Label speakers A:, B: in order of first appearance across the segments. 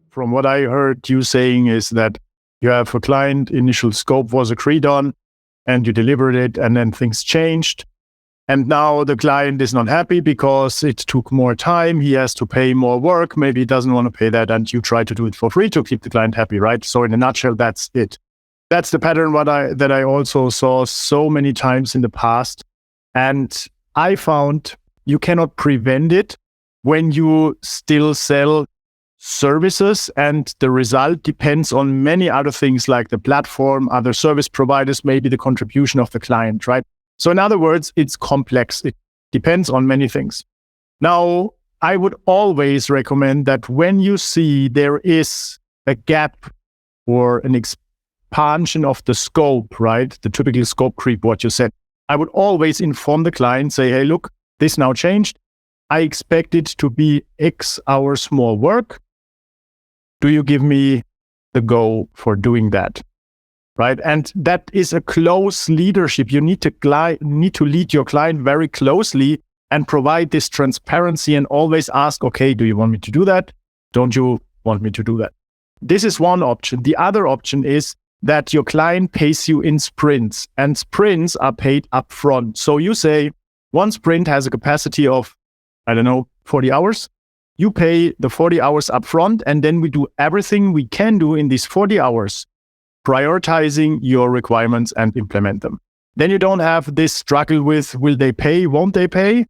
A: From what I heard you saying is that you have a client, initial scope was agreed on, and you delivered it, and then things changed. And now the client is not happy because it took more time. He has to pay more work. Maybe he doesn't want to pay that. And you try to do it for free to keep the client happy, right? So in a nutshell, that's it. That's the pattern that I also saw so many times in the past. And I found you cannot prevent it when you still sell services, and the result depends on many other things like the platform, other service providers, maybe the contribution of the client, right? So in other words, it's complex. It depends on many things. Now, I would always recommend that when you see there is a gap or an expansion of the scope, right? The typical scope creep, what you said, I would always inform the client, say, hey, look, this now changed. I expect it to be X hours more work. Do you give me the go for doing that? Right? And that is a close leadership. You need to lead your client very closely and provide this transparency and always ask, okay, do you want me to do that? Don't you want me to do that? This is one option. The other option is that your client pays you in sprints, and sprints are paid upfront. So you say one sprint has a capacity of, 40 hours. You pay the 40 hours upfront, and then we do everything we can do in these 40 hours, prioritizing your requirements and implement them. Then you don't have this struggle with, will they pay, won't they pay,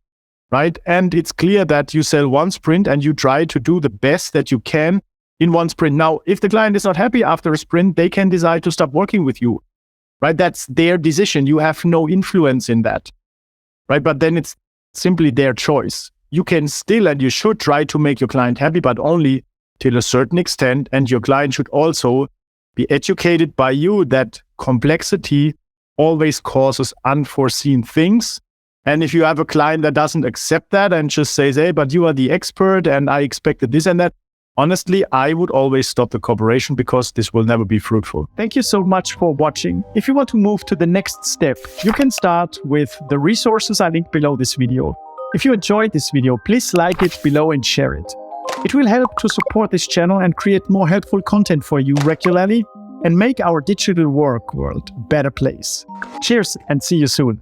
A: right? And it's clear that you sell one sprint and you try to do the best that you can in one sprint. Now, if the client is not happy after a sprint, they can decide to stop working with you, right? That's their decision. You have no influence in that, right? But then it's simply their choice. You can still, and you should try to make your client happy, but only till a certain extent. And your client should also be educated by you that complexity always causes unforeseen things. And if you have a client that doesn't accept that and just says, hey, but you are the expert and I expected this and that, honestly, I would always stop the cooperation because this will never be fruitful. Thank you so much for watching. If you want to move to the next step, you can start with the resources I linked below this video. If you enjoyed this video, please like it below and share it. It will help to support this channel and create more helpful content for you regularly and make our digital work world a better place. Cheers and see you soon.